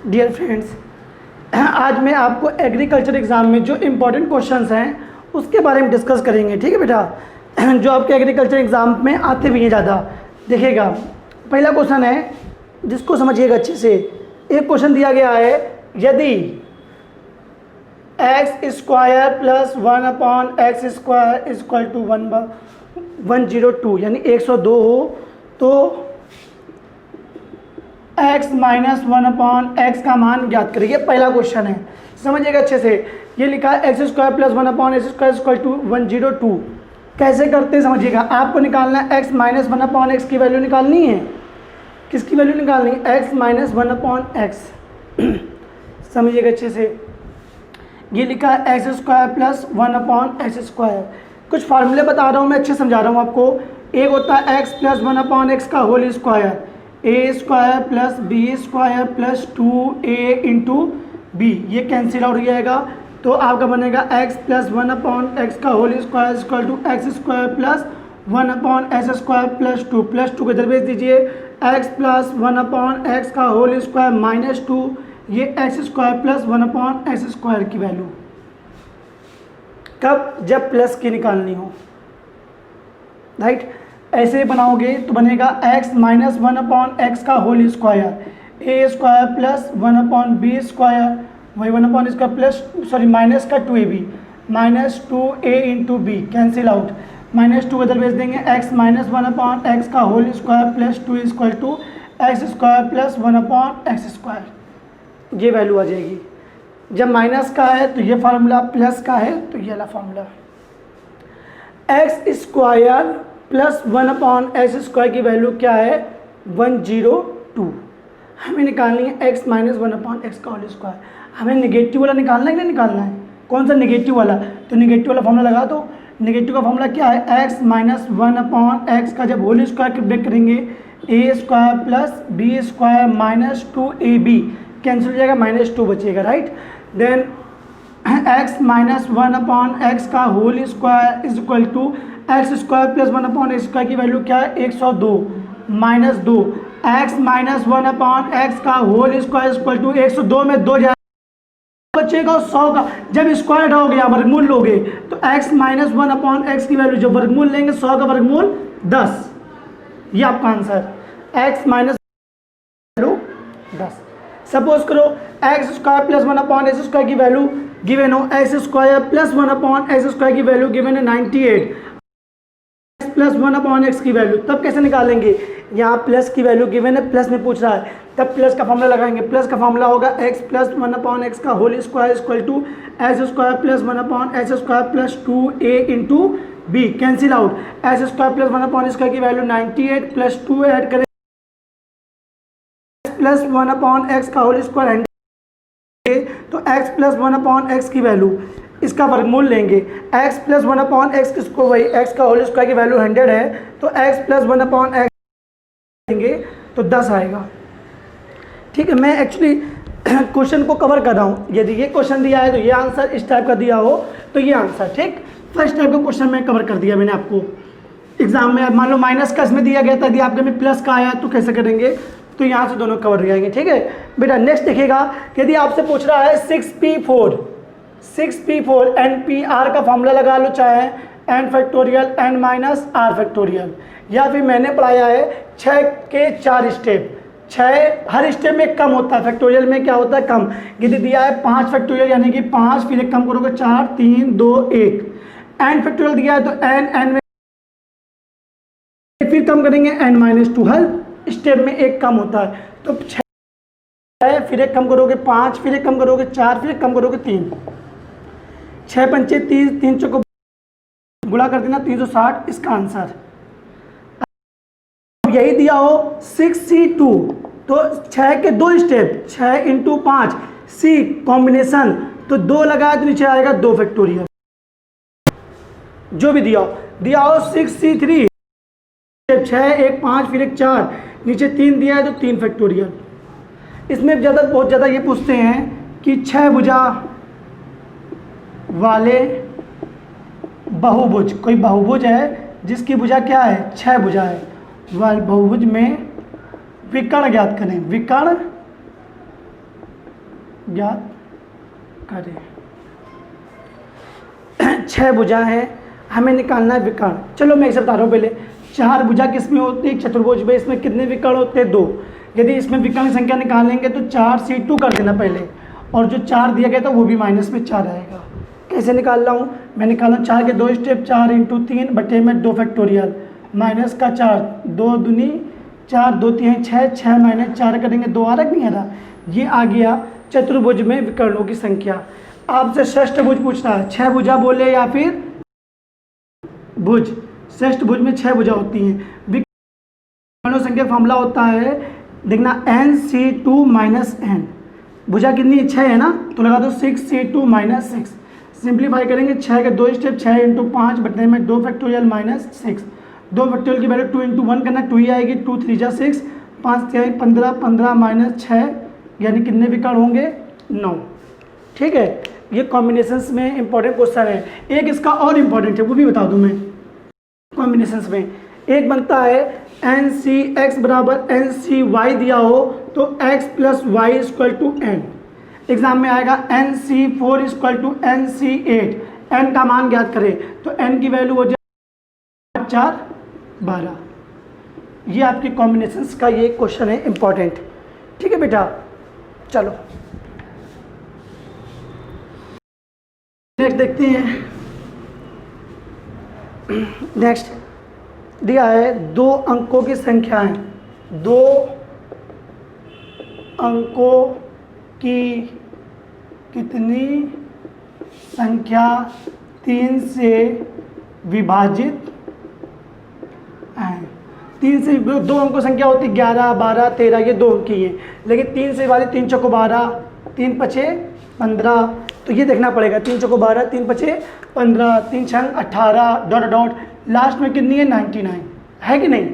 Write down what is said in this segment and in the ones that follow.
Dear friends, आज मैं आपको एग्रीकल्चर एग्ज़ाम में जो इम्पोर्टेंट क्वेश्चंस हैं उसके बारे में डिस्कस करेंगे। ठीक है बेटा, जो आपके एग्रीकल्चर एग्ज़ाम में आते भी हैं ज़्यादा। देखिएगा, पहला क्वेश्चन है जिसको समझिएगा अच्छे से। एक क्वेश्चन दिया गया है, यदि x square plus 1/x² equal to 102 यानी 102 हो तो x माइनस 1/x का मान ज्ञात करिए। पहला क्वेश्चन है, समझिएगा अच्छे से। ये लिखा है x² plus 1/x² equal to 102। कैसे करते हैं समझिएगा। आपको निकालना है x माइनस 1/x की वैल्यू निकालनी है। किसकी वैल्यू निकालनी है? x minus 1/x। समझिएगा अच्छे से। ये लिखा है x² प्लस 1/x²। कुछ फार्मूले बता रहा हूँ मैं, अच्छे समझा रहा हूँ आपको। एक होता है x प्लस 1/x का whole square, a² plus b² plus 2a into B. ये कैंसिल आउट हो जाएगा तो आपका बनेगा x प्लस 1/x का whole square equal to x² plus 1/x² plus 2 को इधर भेज दीजिए। x प्लस 1/x का होल स्क्वायर माइनस 2, ये x² प्लस 1/x² की वैल्यू कब? जब प्लस की निकालनी हो, राइट। ऐसे बनाओगे तो बनेगा x माइनस 1/x का whole square, a² plus 1/b², वही 1/² प्लस माइनस का 2ab minus 2a into B, cancel out. Minus 2 इधर भेज देंगे। x माइनस 1/x का whole square plus 2 equal to x² plus 1/x²। ये वैल्यू आ जाएगी। जब माइनस का है तो ये फार्मूला, प्लस का है तो ये वाला फार्मूला। x² प्लस 1/x² की वैल्यू क्या है? 102। हमें निकालनी है x माइनस 1/x का होल स्क्वायर। हमें नेगेटिव वाला निकालना है कि नहीं निकालना है? कौन सा? नेगेटिव वाला। तो नेगेटिव वाला फार्मूला लगा दो। नेगेटिव का फार्मूला क्या है? x माइनस 1/x का जब होल स्क्वायर ब्रेक करेंगे, a² plus b² minus 2ab, cancel हो जाएगा, माइनस 2 बचेगा, right. Then x minus 1/x का whole square is equal to x² plus 1/x² की वैल्यू क्या है? 102 माइनस 2। x माइनस 1/x का होल स्क्वायर इक्वल टू 102 में 2 बचेगा 100 का। जब स्क्वायर हो गया, वर्गमूल लोगे तो x माइनस 1/x की वैल्यू जब वर्गमूल लेंगे 100 का वर्गमूल 10। ये आपका answer, x minus value 10। Suppose करो x² प्लस 1/x² की वैल्यू गिवन हो, x² प्लस 1/x² की वैल्यू गिवन है 98, x प्लस 1/x की वैल्यू, तब कैसे निकालेंगे? यहाँ प्लस की वैल्यू गिवन है, प्लस में पूछ रहा है, तब प्लस का फॉर्मूला लगाएंगे। प्लस का फॉर्मूला होगा x प्लस 1/x का whole square equal to x² plus 1/x² plus 2a into B, cancel out. x² plus 1/x² की वैल्यू 98 प्लस 2 ऐड करें, प्लस 1/x का होल स्क्वायर तो x प्लस 1/x की value, इसका वर्गमूल लेंगे। x प्लस 1/x किसको? वही x का होल स्क्वायर की वैल्यू 100 है तो x प्लस 1/x लेंगे तो 10 आएगा। ठीक है, मैं एक्चुअली क्वेश्चन को कवर कर रहा हूँ। यदि ये क्वेश्चन दिया है तो ये आंसर, इस टाइप का दिया हो तो ये आंसर। ठीक, फर्स्ट टाइप का क्वेश्चन मैं कवर कर दिया मैंने आपको एग्जाम में। मान लो माइनस का इसमें दिया गया था, यदि आपके में प्लस का आया तो कैसे करेंगे? तो यहाँ से दोनों कवर हो जाएंगे। ठीक है बेटा, नेक्स्ट देखिएगा, यदि आपसे पूछ रहा है 6p4 NPR का फॉर्मूला लगा लो, चाहे n factorial n minus r factorial, या फिर मैंने पढ़ाया है 6 के 4 स्टेप। 6 हर स्टेप में कम होता है, फैक्टोरियल में क्या होता है? कम। यदि दिया है 5 फैक्टोरियल यानी कि 5, फिर एक कम करोगे 4 3 2 1। n फैक्टोरियल दिया है तो n में फिर कम करेंगे n माइनस 2, हर स्टेप में एक कम होता है। तो 6 फिर एक कम करोगे 5, फिर एक कम करोगे 4, फिर एक कम करोगे 3। 6 पंचे 30, 3 चौको गुणा कर देना 360, इसका आंसर। यही दिया हो 6c2 तो 6 के 2 स्टेप, 6 इंटू 5 c कॉम्बिनेशन, तो 2 लगाया तो नीचे आएगा 2 फैक्टोरियल। जो भी दिया हो 6c3 6 1 5 फिर एक 4, नीचे 3 दिया है तो 3 फैक्टोरियल। इसमें बहुत ज़्यादा ये पूछते हैं कि 6 भुजा वाले बहुभुज, कोई बहुभुज है जिसकी भुजा क्या है? 6 भुजा है, वह बहुभुज में विकर्ण ज्ञात करें। विकर्ण ज्ञात करें। 6 भुजा हैं, हमें निकालना है विकर्ण। चलो मैं इसे बता रहा हूँ पहले। 4 भुजा किस में होती है? एक चतुर्भुज में। इसमें कितने विकर्ण होते हैं? 2। यदि इसमें विकर्ण की संख्या निकालेंगे तो 4C2 कर देना पहले, और जो 4 दिया गया था वो भी माइनस में 4 आएगा। कैसे निकाल रहा हूँ? मैं निकाल रहा हूँ 4 के 2 स्टेप, 4 × 3 बटे में 2 फैक्टोरियल, माइनस का 4, 2 दूनी 4, 2 3 6, 6 माइनस 4 करेंगे 2 आ रहा नहीं आ रहा? ये आ गया चतुर्भुज में विकर्णों की संख्या। आपसे षष्ठभुज पूछता है, 6 भुजा बोले या फिर भुज? षष्ठभुज में 6 भुजा होती हैं। विकर्णों संख्या फॉर्मूला होता है, देखना NC2 - n। भुजा कितनी? 6 है ना, तो लगा दो 6C2 - 6। सिंप्लीफाई करेंगे, 6 के 2 स्टेप, 6 × 5 बटे में 2 फैक्टोरियल माइनस 6। 2 फैक्टोरियल की वैल्यू 2 × 1 करना, 2 ही आएगी। 2 3 जा 6, 5 3 15, 15 माइनस 6, यानी कितने विकर्ण होंगे? 9। ठीक है, ये कॉम्बिनेशंस में इंपॉर्टेंट क्वेश्चन है। एक इसका और इम्पॉर्टेंट है, वो भी बता दूं मैं। कॉम्बिनेशंस में एक बनता है NCX बराबर NCY दिया हो तो x + y = n। एग्जाम में आएगा NC4 = NC8, n का मान ज्ञात करें तो n की वैल्यू हो जाए 4 12। ये आपकी कॉम्बिनेशंस का ये क्वेश्चन है इंपॉर्टेंट। ठीक है बेटा, चलो नेक्स्ट देखते हैं। नेक्स्ट दिया है 2 अंकों की संख्याएं। 2 अंकों की कितनी संख्या 3 से विभाजित है? 3 से 2 अंकों संख्या होती है 11 12 13, ये 2 अंक की है, लेकिन 3 से विभाजित 3 चौको 12, 3 पचे 15, तो ये देखना पड़ेगा। 3 चौको 12, 3 पचे 15, 3 छंग 18, डॉट डॉट, लास्ट में कितनी है? 99 है कि नहीं?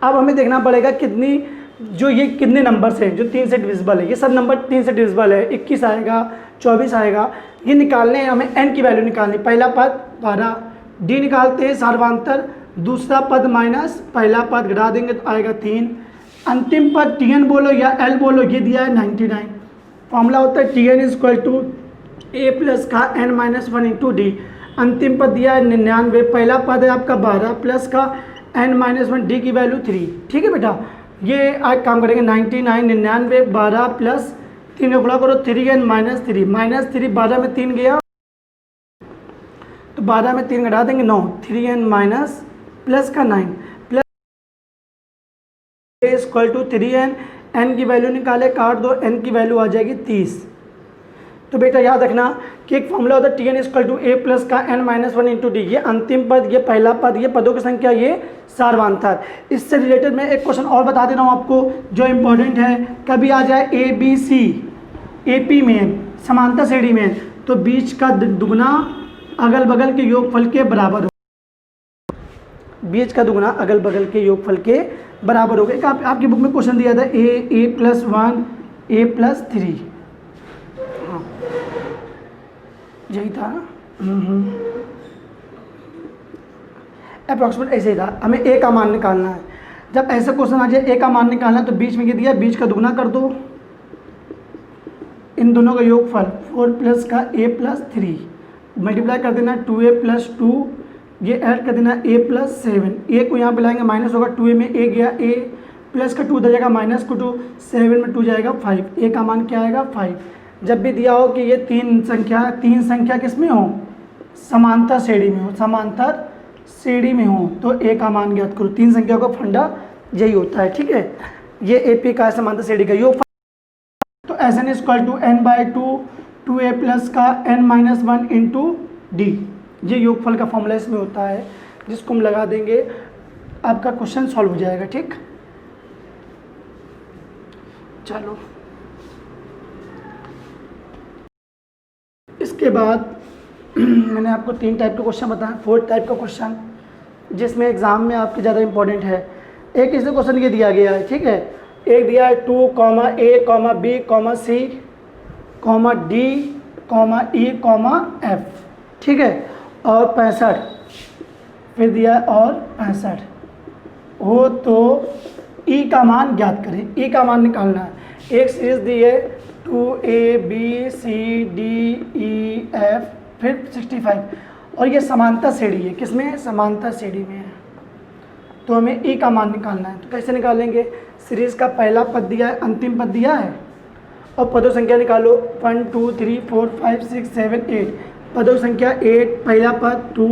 अब हमें देखना पड़ेगा कितनी, जो ये कितने नंबर से जो 3 से डिविजिबल है। ये सब नंबर 3 से डिविजिबल है। 21 आएगा, 24 आएगा, ये निकालने हैं हमें। n की वैल्यू निकालनी। पहला पद 12, d निकालते हैं सार्वधातुक, दूसरा पद माइनस पहला पद घटा देंगे तो आएगा 3। अंतिम पद tn बोलो या l बोलो, ये दिया है 99। फॉर्मूला होता है tn = a प्लस का n - 1 × d। अंतिम पद दिया है 99, पहला पद है आपका 12 प्लस का n - 1, d की वैल्यू 3। ठीक है बेटा, ये आज काम करेंगे। 99 99 12 प्लस 3 गुणा करो, 3n - 3 -3, 12 में 3 गया तो 12 में 3 घटा देंगे 9, 3n माइनस प्लस का 9 प्लस = 3n। n की वैल्यू निकाले, काट दो, n की वैल्यू आ जाएगी 30। तो बेटा याद रखना कि एक फॉर्मूला होता है tn = a प्लस का n - 1 × d। ये अंतिम पद, ये पहला पद, ये पदों की संख्या, ये सार्वधातुक। इससे रिलेटेड मैं एक क्वेश्चन और बता दे रहा हूँ आपको जो इम्पोर्टेंट है। कभी आ जाए ABC AP में समांतर श्रेणी में, तो बीच का दुगना अगल बगल के योगफल के बराबर हो। बीच का दुगना अगल बगल के योगफल के बराबर हो गया। आपकी बुक में क्वेश्चन दिया था a + 1 a + 3, हाँ यही था अप्रॉक्सीमेट ऐसे ही था। हमें a का मान निकालना है। जब ऐसा क्वेश्चन आ जाए a का मान निकालना है तो बीच में ये दिया, बीच का दुगना कर दो, इन दोनों का योगफल 4 प्लस का a + 3 मल्टीप्लाई कर देना 2a + 2, ये ऐड कर देना a + 7। a को यहाँ पे लाएंगे माइनस होगा, 2a में a गया, a प्लस का 2 उधर जाएगा माइनस को 2, 7 में 2 जाएगा 5। a का मान क्या आएगा? 5। जब भी दिया हो कि ये तीन संख्या किस में हो? समांतर श्रेणी में हो, समांतर श्रेणी में हो, तो a का मान ज्ञात करो। 3 संख्या का फंडा यही होता है। ठीक है, ये AP का समांतर श्रेणी का योग। तो Sn = n/2 2a प्लस का n - 1 × d, ये योगफल का फॉर्मूला इसमें होता है, जिसको हम लगा देंगे, आपका क्वेश्चन सॉल्व हो जाएगा। ठीक, चलो इसके बाद मैंने आपको 3 टाइप के क्वेश्चन बताया। 4th टाइप का क्वेश्चन जिसमें एग्जाम में आपके ज़्यादा इंपॉर्टेंट है। एक इसमें क्वेश्चन ये दिया गया है, ठीक है, एक दिया है 2, A, B, C, D, E, F, ठीक है, और 65 फिर दिया है और 65 हो तो E का मान ज्ञात करें। E का मान निकालना है। एक सीरीज दी है 2ABCDEF फिर 65 और ये समांतर श्रेणी है, किसमें? समांतर श्रेणी में है। तो हमें ई का मान निकालना है। तो कैसे निकालेंगे? सीरीज का पहला पद दिया है, अंतिम पद दिया है और पदों संख्या निकालो 1 2 3 4 5 6 7 8। पदों संख्या 8, पहला पद 2,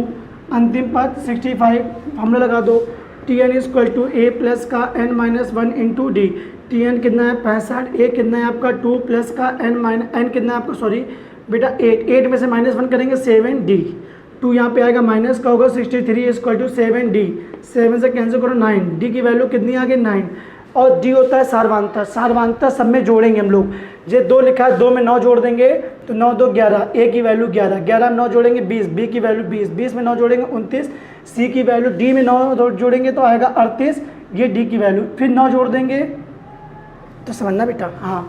अंतिम पद 65। फॉर्मूला लगा दो Tn equal to A plus का n-1 इंटू डी। Tn कितना है? 65। ए कितना है आपका? 2 प्लस का n कितना है आपका? सॉरी बेटा 8 में से -1 करेंगे 7d। 2 यहाँ पे आएगा माइनस का होगा 63 इक्वल टू 7d। 7 से कैंसिल करो 9, d की वैल्यू कितनी आ गई? 9। और d होता है सारवांतर। सारवांतर सब में जोड़ेंगे हम लोग। ये 2 लिखा है, 2 में 9 जोड़ देंगे तो 9 2 11, a की वैल्यू 11, 11 में 9 जोड़ेंगे 20, b की वैल्यू 20, 20 में 9 जोड़ेंगे 29, c की वैल्यू, d में 9 जोड़ेंगे तो आएगा 38, ये d की वैल्यू, फिर 9 जोड़ देंगे तो समझना बेटा, हाँ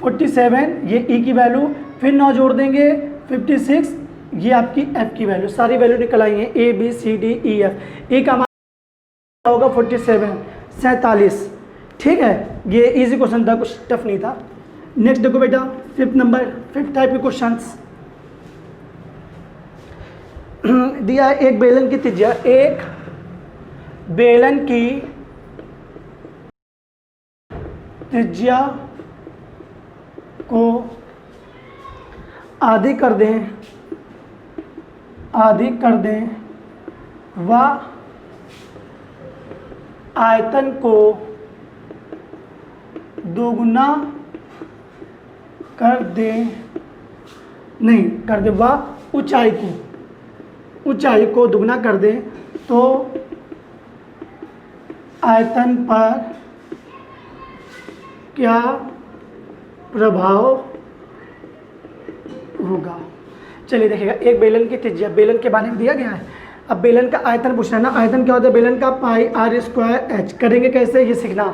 47, ये e की वैल्यू, फिर 9 जोड़ देंगे 56, ये आपकी f की वैल्यू। सारी वैल्यू निकल आई हैं a b c d e f। e का मान होगा 47। ठीक है, ये इजी क्वेश्चन था, कुछ टफ नहीं था। नेक्स्ट देखो बेटा, फिफ्थ टाइप के क्वेश्चंस दिया है। एक बेलन की त्रिज्या, एक बेलन की त्रिज्या को आधी कर दें व आयतन को दोगुना कर दें, व ऊंचाई को दुगना कर दें तो आयतन पर क्या प्रभाव होगा? चलिए देखिएगा, एक बेलन की त्रिज्या, बेलन के बारे में दिया गया है। अब बेलन का आयतन पूछना है ना। आयतन क्या होता है? बेलन का पाई r स्क्वायर h। करेंगे कैसे? ये सीखना।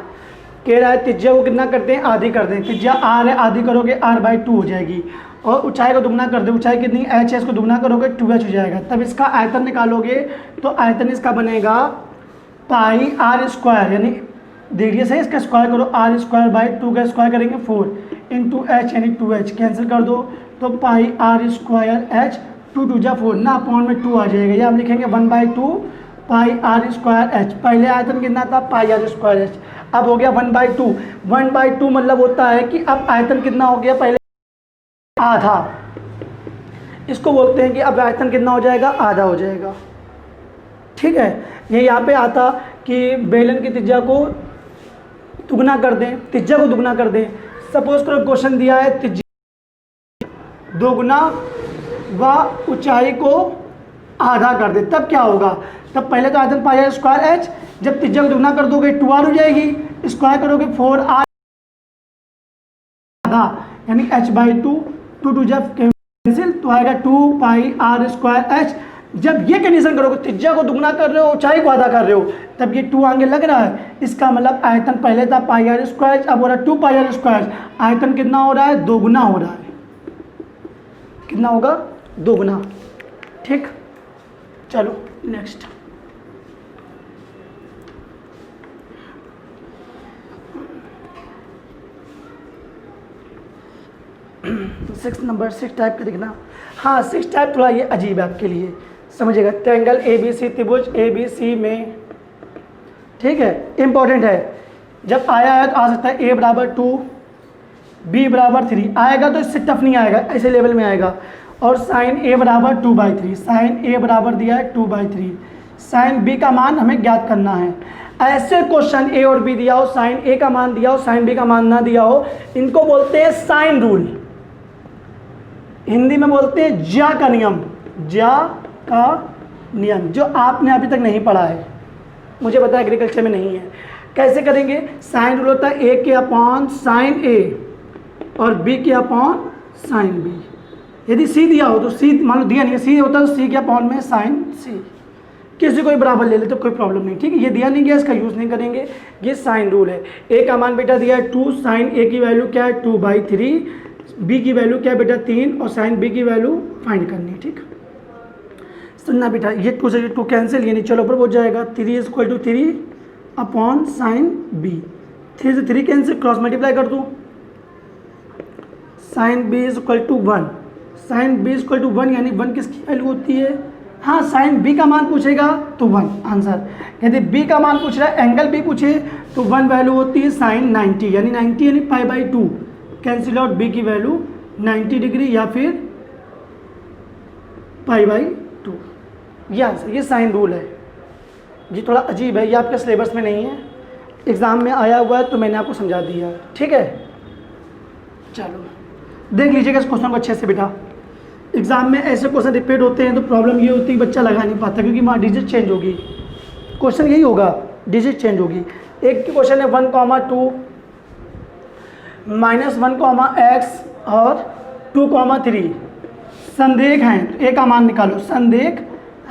कह रहा है त्रिज्या को कितना करते हैं? आधी कर दें। त्रिज्या r है, आधी करोगे r/2 हो जाएगी। और ऊंचाई को दुगना कर दे, ऊंचाई कितनी? h है, इसको दुगना करोगे 2h हो जाएगा। तब इसका आयतन निकालोगे तो आयतन इसका बनेगा पाई r स्क्वायर, यानी देखिए सही, इसका स्क्वायर करो, r²/2 का स्क्वायर करेंगे 4 इंटू h यानी 2h, कैंसिल कर दो तो पाई r² h, 2 2 जा 4 ना, अपॉन में 2 आ जाएगा। ये हम लिखेंगे 1/2 पाई r² h। पहले आयतन कितना था? पाई r² h। अब हो गया 1/2। 1/2 मतलब होता है कि अब आयतन कितना हो गया? पहले आधा, इसको बोलते हैं कि अब आयतन कितना हो जाएगा? आधा हो जाएगा। ठीक है, ये यहाँ पे आता कि बेलन की त्रिज्या को दुगना कर दें। सपोज करो क्वेश्चन दिया है त्रिज्या दोगुना व ऊंचाई को आधा कर दे, तब क्या होगा? तब पहले तो आयतन पाई r² h, जब त्रिज्या को दुगना कर दोगे 2r हो जाएगी, स्क्वायर करोगे 4r आधा यानी h/2, 2 2 जब कैंसिल तो आएगा 2 पाई r² h। जब ये कंडीशन करोगे, त्रिज्या को दुगना कर रहे हो, ऊंचाई को आधा कर रहे हो, तब ये 2 आगे लग रहा है। इसका मतलब आयतन पहले था पाई r², अब हो रहा है 2 पाई r²। आयतन कितना हो रहा है? दोगुना हो रहा है। कितना होगा? दोगुना। ठीक, चलो नेक्स्ट। सिक्स टाइप का देखना। हाँ, 6 टाइप थोड़ा ये अजीब है आपके लिए, समझिएगा। ट्रायंगल ABC, त्रिभुज ABC में, ठीक है, इंपॉर्टेंट है। जब आया है तो आ सकता है a = 2, b = 3 आएगा, तो इससे टफ नहीं आएगा, ऐसे लेवल में आएगा। और साइन a = 2/3, साइन a बराबर दिया है 2/3। साइन b का मान हमें ज्ञात करना है। ऐसे क्वेश्चन a और b दिया हो, साइन a का मान दिया हो, साइन b का मान ना दिया हो, इनको बोलते हैं साइन रूल। हिंदी में बोलते हैं ज्या का नियम, जो आपने अभी तक नहीं पढ़ा है, मुझे पता है एग्रीकल्चर में नहीं है। कैसे करेंगे? साइन रूल होता है a के अपॉन साइन a और b के अपॉन साइन b। यदि c दिया हो तो c, मान लो दिया नहीं है, c होता है तो c के अपॉन में साइन c। किसी को भी बराबर ले ले तो कोई प्रॉब्लम नहीं। ठीक है, ये दिया नहीं गया, इसका यूज़ नहीं करेंगे, ये साइन रूल है। a का मान बेटा दिया है 2, साइन a की वैल्यू क्या है? 2/3, b की वैल्यू क्या है बेटा? 3, और साइन b की वैल्यू फाइंड करनी है। ठीक, सुनना बेटा, ये 2 से 2 कैंसिल, ये नीचे ऊपर हो जाएगा 3 = 3 अपॉन साइन b। 3 से 3 कैंसिल, क्रॉस मल्टीप्लाई कर दूँ sine B is equal to 1, sine B is equal to 1 यानी 1 किसकी वैल्यू होती है? हाँ, साइन बी का मान पूछेगा तो 1 आंसर। यदि बी का मान पूछ रहा है, एंगल बी पूछे तो 1 वैल्यू होती है साइन 90 यानी 90 यानी π/2। कैंसिल आउट बी की वैल्यू 90 डिग्री या फिर π/2। ये आंसर, ये साइन रूल है। ये थोड़ा अजीब है, ये आपके सिलेबस में नहीं है, एग्ज़ाम में आया हुआ है तो मैंने आपको समझा दिया। ठीक है, चलो देख लीजिएगा इस क्वेश्चन को अच्छे से बेटा। एग्जाम में ऐसे क्वेश्चन रिपीट होते हैं तो प्रॉब्लम ये होती है कि बच्चा लगा नहीं पाता, क्योंकि वहाँ डिजिट चेंज होगी। क्वेश्चन यही होगा, डिजिट चेंज होगी। एक क्वेश्चन है 1,2 -1,x और 2,3 संदेह हैं, ए का मान निकालो। संदेह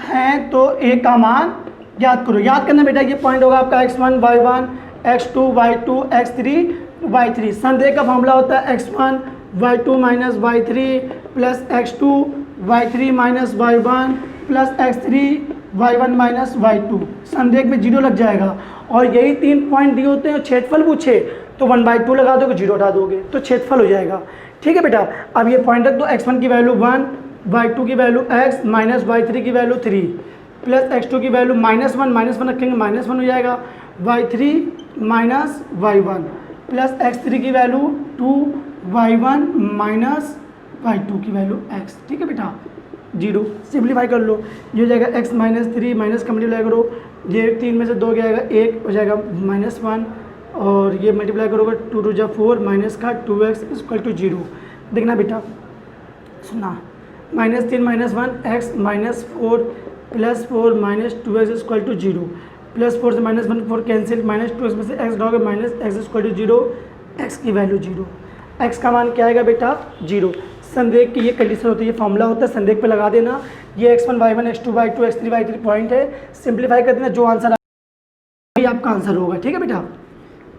हैं तो ए का मान याद करो। याद करना बेटा, ये पॉइंट होगा आपका x1 y1 x2 y2 x3 y3। संदेह का फॉर्मूला होता है x1 y2 minus y3 plus x2 y3 minus y1 plus x3 y1 minus y2। संदेह में 0 लग जाएगा और यही 3 पॉइंट दिए होते हैं। छेदफल पूछे तो 1/2 लगा दोगे, 0 हटा दोगे तो छेदफल हो जाएगा। ठीक है बेटा, अब ये पॉइंट रख दो। x1 की वैल्यू 1, y2 की वैल्यू x माइनस y3 की वैल्यू 3 प्लस x2 की वैल्यू -1 रखेंगे, -1 हो जाएगा। y3 minus y1 plus x3 की वैल्यू 2 y1 माइनस y2 की वैल्यू x। ठीक है बेटा, 0 सिंप्लीफाई कर लो, ये हो जाएगा x माइनस 3 माइनस का मल्टीप्लाई करो, ये 3 में से 2 गया जाएगा 1 हो जाएगा -1 और ये मल्टीप्लाई करोगे 2 2 जा 4 माइनस का 2x इक्वल टू 0। देखना बेटा, सुना, -3 -1 x minus 4 plus 4 minus 2x equal to 0 plus 4 से -1 4 कैंसिल, -2x में से x डालोगे minus x equal to 0, x की वैल्यू 0, x का मान क्या आएगा बेटा 0। संदेह की ये कंडीशन होती है, ये फॉर्मूला होता है, संदेह पे लगा देना। ये x1 y1 x2 y2 x3 y3 point है, सिंप्लीफाई कर देना, जो आंसर आएगा ये आपका आंसर होगा। ठीक है बेटा,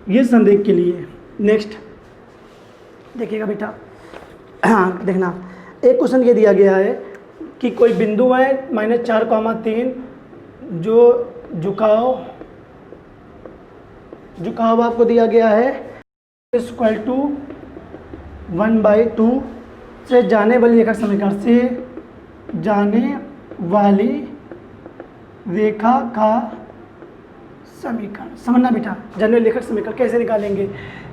ये संदेह के लिए। नेक्स्ट देखिएगा बेटा, हाँ देखना, एक क्वेश्चन ये दिया गया है कि कोई बिंदु है -4,3 जो झुकाव आपको दिया गया है इक्वल टू 1/2 से जाने वाली रेखा समीकरण से जाने वाली रेखा का समीकरण। समझना बेटा, जाने वाली रेखा समीकरण कैसे निकालेंगे।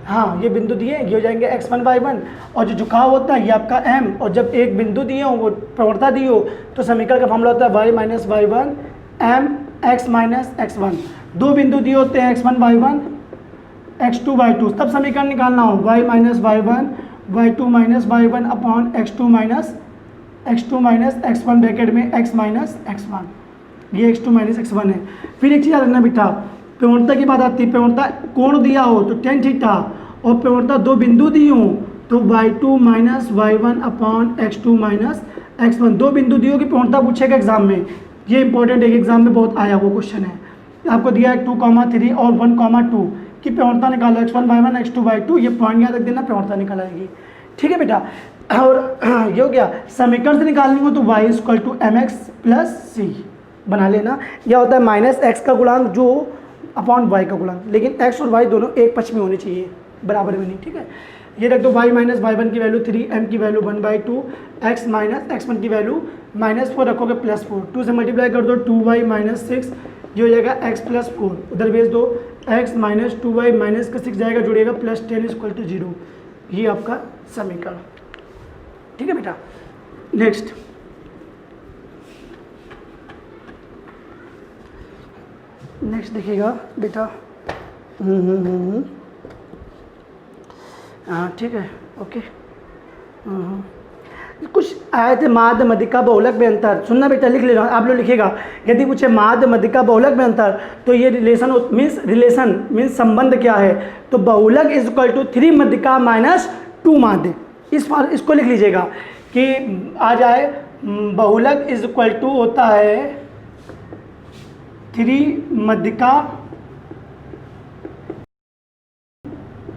हाँ, ये बिंदु दिए, ये हो जाएंगे x1 y1 और जो झुकाव होता है ये आपका m, और जब एक बिंदु दिए हो वो प्रवणता दी हो तो समीकरण का फॉर्मूला होता है y minus y1 m x minus x1। दो बिंदु दिए होते हैं x1 y1 x2 y2, तब समीकरण निकालना हो y minus y1 y2 minus y1 upon x2 minus x1 bracket में x माइनस x1, ये x2 माइनस x1 है। फिर एक चीज़ याद रखना बेटा, प्रवणता की बात आती है, प्रवणता कोण दिया हो तो tan थीटा और प्रवणता दो बिंदु दी हो तो y2 minus y1 upon x2 minus x1। दो बिंदु दी हो कि प्रवणता पूछेगा एग्जाम में, ये इंपॉर्टेंट है, एग्जाम में बहुत आया वो क्वेश्चन है। आपको दिया है 2,3 और 1,2 की प्रवणता निकालो, x1 y1 x2 y2, ये पॉइंट याद रख देना, प्रवणता निकल आएगी। ठीक है बेटा, और ये हो गया। समीकरण से निकालनी हो तो y equal to mx plus c बना लेना। यह होता है माइनस x का गुणांक जो अपॉन y का गुणांक, लेकिन x और y दोनों एक पक्ष में होने चाहिए, बराबर में नहीं। ठीक है, ये रख दो, y माइनस y1 की वैल्यू 3, m की वैल्यू 1/2, x माइनस x1 की वैल्यू -4 रखोगे +4, 2 से मल्टीप्लाई कर दो 2y माइनस 6, ये हो जाएगा x प्लस 4, उधर भेज दो x माइनस 2y माइनस का 6 जाएगा, जुड़ेगा +10 इक्वल टू 0। ये आपका समीकरण। ठीक है बेटा, नेक्स्ट देखिएगा बेटा, हाँ ठीक है, ओके। कुछ आए थे माध्य मध्यिका बहुलक में अंतर, सुनना बेटा, लिख ले रहा हूँ, आप लोग लिखिएगा। यदि पूछे माध्य मध्यिका बहुलक में अंतर तो ये रिलेशन मीन्स संबंध क्या है, तो बहुलक इज इक्वल टू 3 मध्यिका माइनस 2 माध्य। इसको लिख लीजिएगा कि आ जाए बहुलक इज इक्वल टू होता है 3 मध्यिका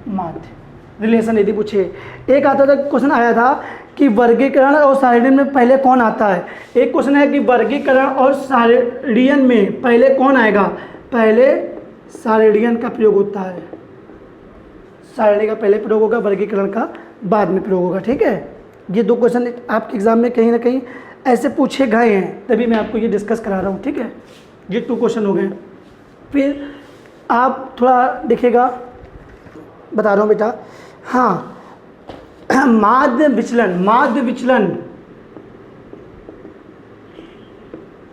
माध्य। रिलेशन यदि पूछे, एक आता था क्वेश्चन आया था कि वर्गीकरण और सारणीयन में पहले कौन आता है। एक क्वेश्चन है कि वर्गीकरण और सारणीयन में पहले कौन आएगा, पहले सारणीयन का प्रयोग होता है, सारणी का पहले प्रयोग होगा, वर्गीकरण का बाद में प्रयोग होगा, ठीक है। ये 2 क्वेश्चन आपके एग्जाम में कहीं ना कहीं ऐसे पूछे गए हैं, तभी मैं आपको ये डिस्कस करा रहा हूँ, ठीक है। ये 2 क्वेश्चन हो गए। फिर आप थोड़ा देखिएगा, बता रहा हूँ बेटा, हाँ, माध्य विचलन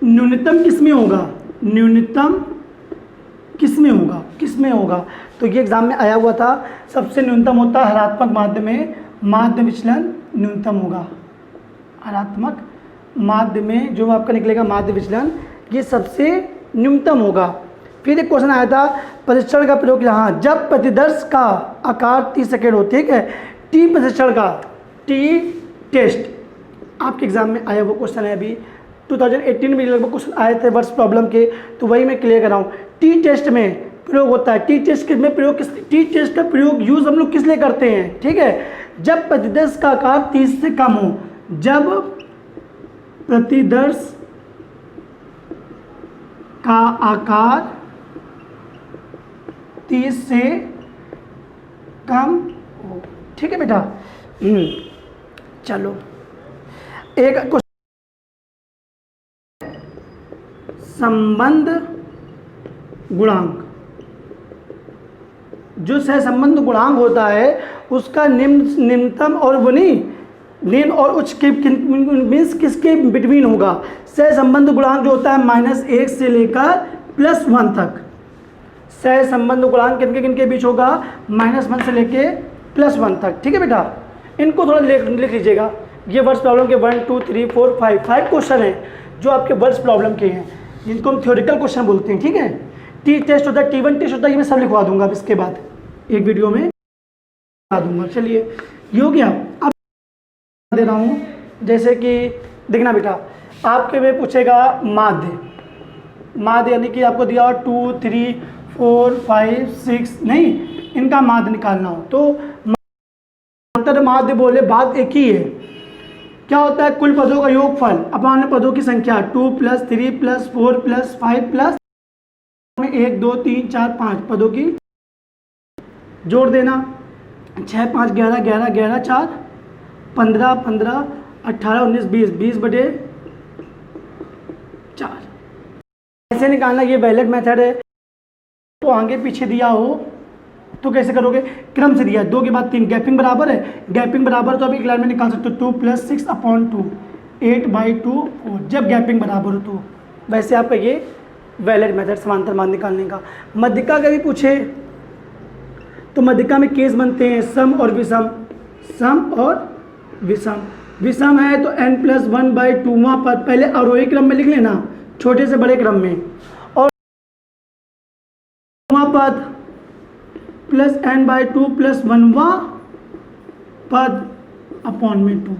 न्यूनतम किसमें होगा, किसमें होगा। तो ये एग्जाम में आया हुआ था, सबसे न्यूनतम होता है हरात्मक माध्य में, माध्य विचलन न्यूनतम होगा। हरात्मक माध्य में जो आपका निकलेगा माध्य विचलन, ये सबसे न्यूनतम होगा। फिर एक क्वेश्चन आया था परीक्षण का प्रयोग, यहाँ जब प्रतिदर्श का आकार 30 सेकेंड हो, ठीक है। टी परीक्षण का, टी टेस्ट आपके एग्जाम में आया वो क्वेश्चन है। अभी 2018 में लगभग क्वेश्चन आए थे वर्ष प्रॉब्लम के, तो वही मैं क्लियर कर रहा हूँ। टी टेस्ट में प्रयोग होता है, टी टेस्ट में प्रयोग टी टेस्ट का प्रयोग यूज हम लोग किस लिए करते हैं, ठीक है। जब प्रतिदर्श का आकार 30 से कम हो, जब प्रतिदर्श का आकार 30 से कम हो, ठीक है बेटा। चलो एक क्वेश्चन, संबंध गुणांक, जो सहसंबंध गुणांक होता है उसका निम्नतम और निम्न और उच्च के मीन्स किसके बिटवीन होगा। सहसंबंध गुणांक जो होता है -1 से लेकर +1 तक। सहसंबंध गुणांक किनके बीच होगा, -1 से लेके +1 तक, ठीक है बेटा। इनको थोड़ा लिख लीजिएगा। ये वर्ष प्रॉब्लम के 1 2 3 4 5 क्वेश्चन हैं जो आपके वर्ष प्रॉब्लम के हैं, जिनको हम थ्योरेटिकल क्वेश्चन बोलते हैं, ठीक है। टी टेस्ट होता है, T1 टेस्ट होता है, ये मैं सब लिखवा दूंगा अब इसके बाद एक वीडियो में बता दूंगा। चलिए ये हो गया। अब दे रहा हूँ, जैसे कि देखना बेटा, आपके में पूछेगा माध्य यानी कि आपको दिया हो 2 3 4 5 6, नहीं, इनका माध्य निकालना हो तो अंतर माध्य बोले बात एक ही है। क्या होता है, कुल पदों का योगफल अपान पदों की संख्या 2 + 3 + 4 + 5 प्लस 1 2 3 4 5 पदों की जोड़ देना। 6 5 11 11 11 4 15 15 18 19 20 20/4 ऐसे निकालना। ये वैलिड मेथड है। तो आगे पीछे दिया हो तो कैसे करोगे, क्रम से दिया है, 2 के बाद 3, गैपिंग बराबर है, गैपिंग बराबर तो अभी एक लाइन में निकाल सकते हो, 2 + 6/2 8/2 4, जब गैपिंग बराबर हो तो। वैसे आपका ये वैलिड मेथड समांतर मान निकालने का। मध्यिका का भी पूछे तो मध्यिका में केस बनते हैं सम और विषम, विषम है तो n+1/2 पद पहले आरोही क्रम में लिख लेना, छोटे से बड़े क्रम में, और पद +n/2 + 1वां पद अपॉन में 2।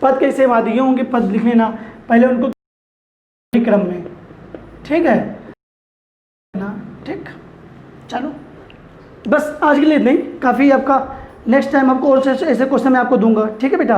पद कैसे वादियों होंगे, पद लिख लेना पहले उनको क्रम में, ठीक है ना। ठीक, चलो बस आज के लिए इतना ही काफ़ी आपका। नेक्स्ट टाइम आपको और ऐसे क्वेश्चन मैं आपको दूंगा, ठीक है बेटा।